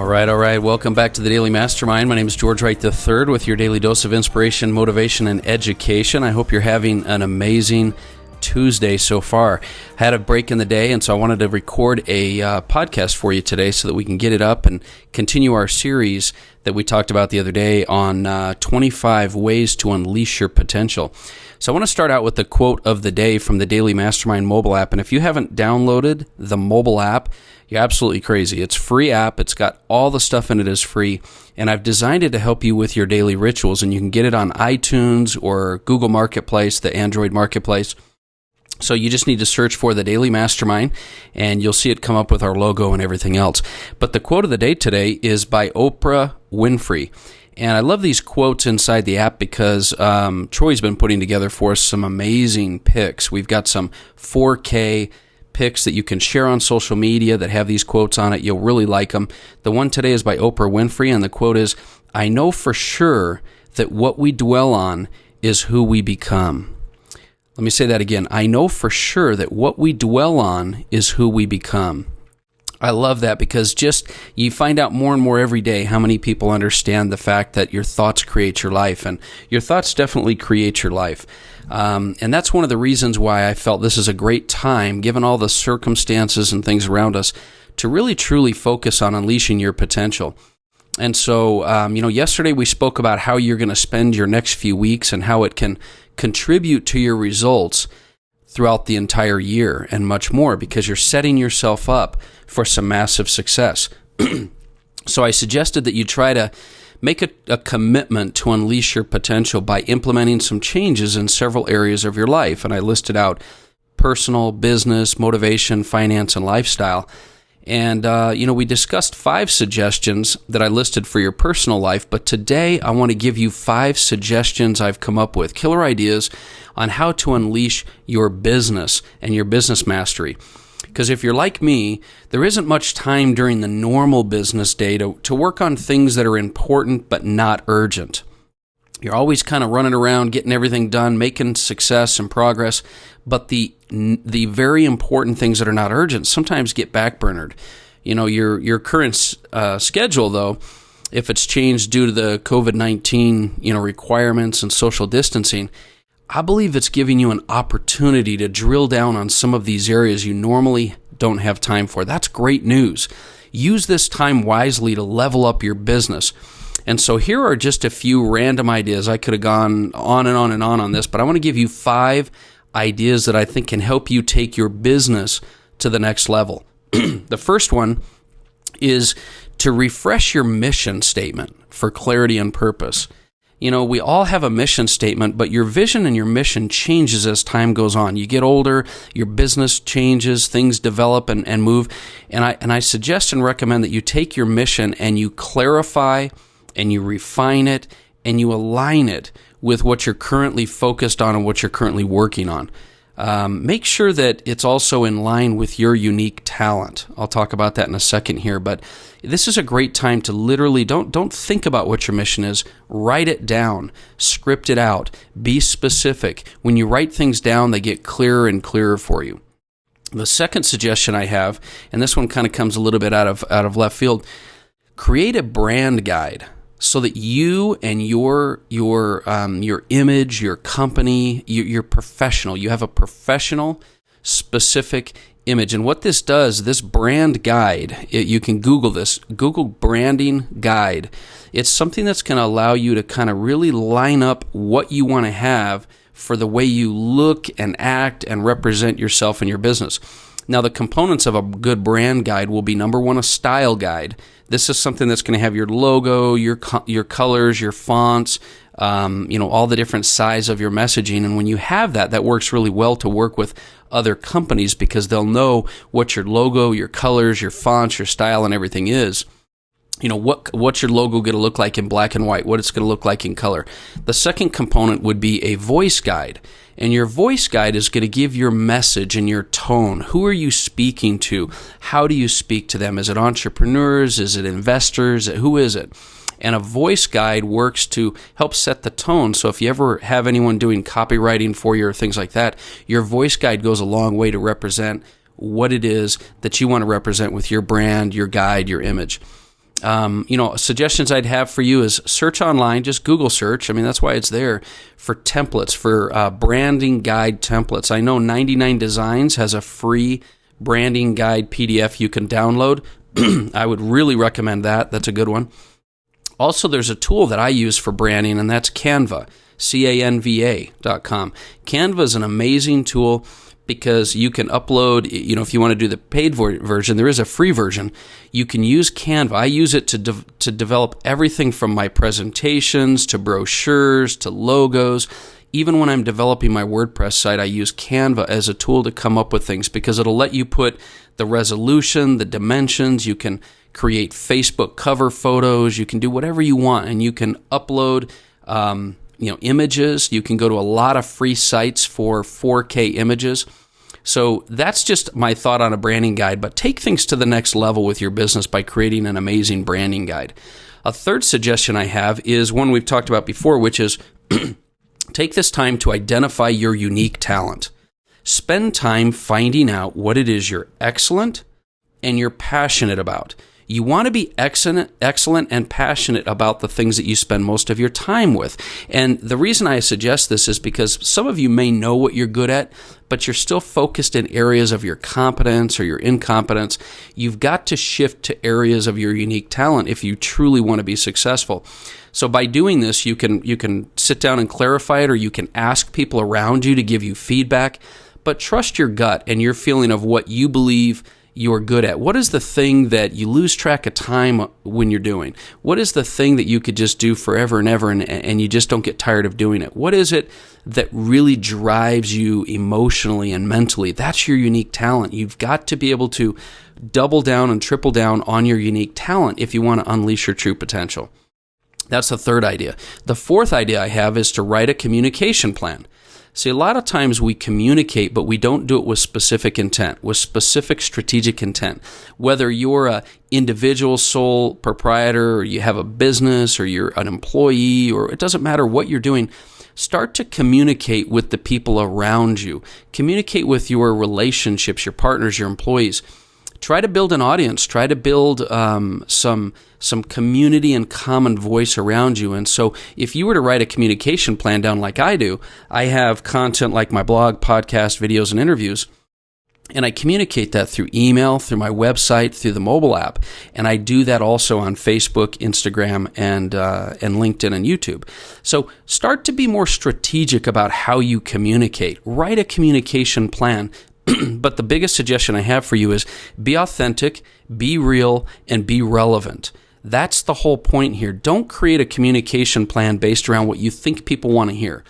All right. Welcome back to the Daily Mastermind. My name is George Wright III with your daily dose of inspiration, motivation, and education. I hope you're having an amazing Tuesday so far. I had a break in the day, and so I wanted to record a podcast for you today so that we can get it up and continue our series that we talked about the other day on 25 ways to unleash your potential. So I want to start out with the quote of the day from the Daily Mastermind mobile app. And if you haven't downloaded the mobile app, you're absolutely crazy. It's a free app. It's got all the stuff in it is free. And I've designed it to help you with your daily rituals. And you can get it on iTunes or Google Marketplace, the Android Marketplace. So you just need to search for the Daily Mastermind, and you'll see it come up with our logo and everything else. But the quote of the day today is by Oprah Winfrey. And I love these quotes inside the app because Troy's been putting together for us some amazing pics. We've got some 4K pics that you can share on social media that have these quotes on it. You'll really like them. The one today is by Oprah Winfrey, and the quote is, "I know for sure that what we dwell on is who we become." Let me say that again. I know for sure that what we dwell on is who we become. I love that because just you find out more and more every day how many people understand the fact that your thoughts create your life, and your thoughts definitely create your life. And that's one of the reasons why I felt this is a great time, given all the circumstances and things around us, to really truly focus on unleashing your potential. And so, yesterday we spoke about how you're going to spend your next few weeks and how it can contribute to your results throughout the entire year and much more, because you're setting yourself up for some massive success. So I suggested that you try to make a commitment to unleash your potential by implementing some changes in several areas of your life. And I listed out personal, business, motivation, finance, and lifestyle. And, we discussed 5 suggestions that I listed for your personal life, but today I want to give you 5 suggestions I've come up with, killer ideas on how to unleash your business and your business mastery. Because if you're like me, there isn't much time during the normal business day to work on things that are important but not urgent. You're always kind of running around, getting everything done, making success and progress, but the very important things that are not urgent sometimes get backburnered. Your current schedule, though, if it's changed due to the COVID-19 requirements and social distancing, I believe it's giving you an opportunity to drill down on some of these areas you normally don't have time for. That's great news. Use this time wisely to level up your business. And so here are just a few random ideas. I could have gone on and on and on this, but I want to give you 5 ideas that I think can help you take your business to the next level. The first one is to refresh your mission statement for clarity and purpose. We all have a mission statement, but your vision and your mission changes as time goes on. You get older, your business changes, things develop and move. And I suggest and recommend that you take your mission and you clarify and you refine it and you align it with what you're currently focused on and what you're currently working on. Make sure that it's also in line with your unique talent. I'll talk about that in a second here, but this is a great time to literally don't think about what your mission is. Write it down, script it out, be specific. When you write things down, they get clearer and clearer for you. The second suggestion I have, and this one kind of comes a little bit out of left field, create a brand guide so that you and your image, your company, you're professional. You have a professional, specific image. And what this does, this brand guide, you can Google this, Google branding guide. It's something that's going to allow you to kind of really line up what you want to have for the way you look and act and represent yourself and your business. Now, the components of a good brand guide will be, number 1, a style guide. This is something that's going to have your logo, your colors, your fonts, all the different size of your messaging. And when you have that works really well to work with other companies because they'll know what your logo, your colors, your fonts, your style, and everything is. What's your logo going to look like in black and white, what it's going to look like in color. The second component would be a voice guide. And your voice guide is going to give your message and your tone. Who are you speaking to? How do you speak to them? Is it entrepreneurs? Is it investors? Who is it? And a voice guide works to help set the tone. So if you ever have anyone doing copywriting for you or things like that, your voice guide goes a long way to represent what it is that you want to represent with your brand, your guide, your image. Suggestions I'd have for you is search online, just Google search. I mean, that's why it's there, for templates, for branding guide templates. I know 99 Designs has a free branding guide PDF you can download. I would really recommend that. That's a good one. Also, there's a tool that I use for branding, and that's Canva, Canva.com. Canva is an amazing tool because you can upload, if you want to do the paid version, there is a free version. You can use Canva. I use it to develop everything from my presentations to brochures to logos. Even when I'm developing my WordPress site, I use Canva as a tool to come up with things because it'll let you put the resolution, the dimensions. You can create Facebook cover photos. You can do whatever you want, and you can upload images. You can go to a lot of free sites for 4K images. So that's just my thought on a branding guide, but take things to the next level with your business by creating an amazing branding guide. A third suggestion I have is one we've talked about before, which is take this time to identify your unique talent. Spend time finding out what it is you're excellent and you're passionate about. You want to be excellent and passionate about the things that you spend most of your time with. And the reason I suggest this is because some of you may know what you're good at, but you're still focused in areas of your competence or your incompetence. You've got to shift to areas of your unique talent if you truly want to be successful. So by doing this, you can sit down and clarify it, or you can ask people around you to give you feedback, but trust your gut and your feeling of what you believe you're good at. What is the thing that you lose track of time when you're doing? What is the thing that you could just do forever and ever and you just don't get tired of doing it? What is it that really drives you emotionally and mentally? That's your unique talent. You've got to be able to double down and triple down on your unique talent if you want to unleash your true potential. That's the third idea. The fourth idea I have is to write a communication plan. See, a lot of times we communicate, but we don't do it with specific intent, with specific strategic intent. Whether you're an individual sole proprietor, or you have a business, or you're an employee, or it doesn't matter what you're doing, start to communicate with the people around you. Communicate with your relationships, your partners, your employees. Try to build an audience. Try to build some community and common voice around you. And so if you were to write a communication plan down like I do, I have content like my blog, podcast, videos, and interviews. And I communicate that through email, through my website, through the mobile app. And I do that also on Facebook, Instagram, and LinkedIn and YouTube. So start to be more strategic about how you communicate. Write a communication plan. But the biggest suggestion I have for you is be authentic, be real, and be relevant. That's the whole point here. Don't create a communication plan based around what you think people want to hear.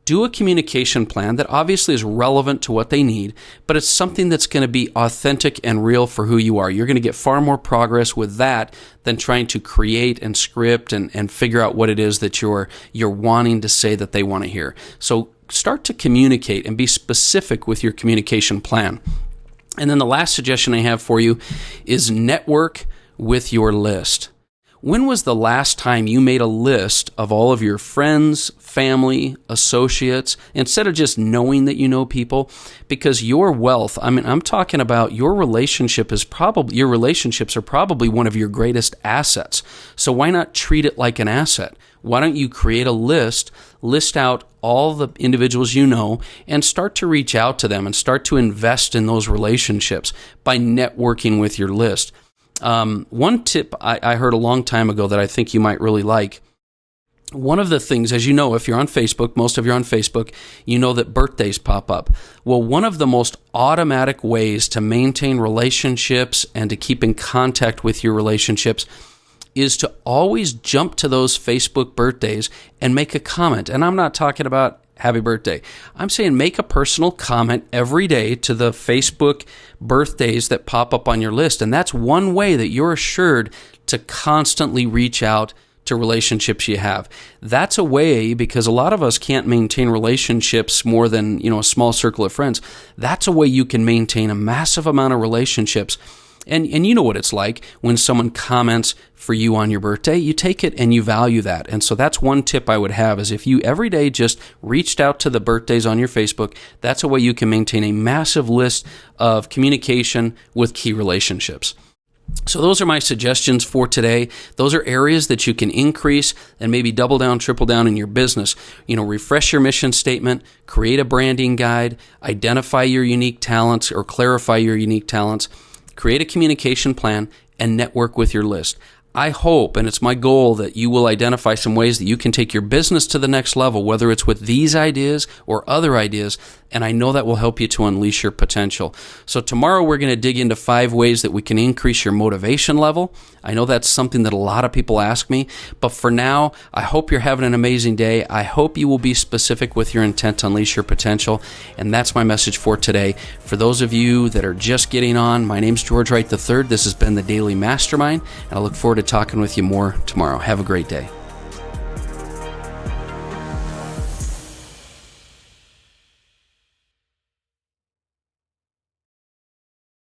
Do a communication plan that obviously is relevant to what they need, but it's something that's going to be authentic and real for who you are. You're going to get far more progress with that than trying to create and script and figure out what it is that you're wanting to say that they want to hear. So start to communicate and be specific with your communication plan. And then the last suggestion I have for you is network with your list. When was the last time you made a list of all of your friends, family, associates, instead of just knowing that you know people? Because your wealth, I'm talking about your relationships are probably one of your greatest assets. So why not treat it like an asset? Why don't you create a list out all the individuals you know, and start to reach out to them and start to invest in those relationships by networking with your list. One tip I heard a long time ago that I think you might really like. One of the things, as you know, if you're on Facebook, most of you are on Facebook, you know that birthdays pop up. Well, one of the most automatic ways to maintain relationships and to keep in contact with your relationships is to always jump to those Facebook birthdays and make a comment. And I'm not talking about happy birthday. I'm saying make a personal comment every day to the Facebook birthdays that pop up on your list. And that's one way that you're assured to constantly reach out to relationships you have. That's a way, because a lot of us can't maintain relationships more than, a small circle of friends. That's a way you can maintain a massive amount of relationships. And you know what it's like when someone comments for you on your birthday. You take it and you value that. And so that's one tip I would have, is if you every day just reached out to the birthdays on your Facebook, that's a way you can maintain a massive list of communication with key relationships. So those are my suggestions for today. Those are areas that you can increase and maybe double down, triple down in your business. Refresh your mission statement, create a branding guide, identify your unique talents or clarify your unique talents, create a communication plan, and network with your list. I hope, and it's my goal, that you will identify some ways that you can take your business to the next level, whether it's with these ideas or other ideas, and I know that will help you to unleash your potential. So tomorrow we're going to dig into 5 ways that we can increase your motivation level. I know that's something that a lot of people ask me, but for now, I hope you're having an amazing day. I hope you will be specific with your intent to unleash your potential, and that's my message for today. For those of you that are just getting on, my name's George Wright III. This has been the Daily Mastermind, and I look forward to talking with you more tomorrow. Have a great day.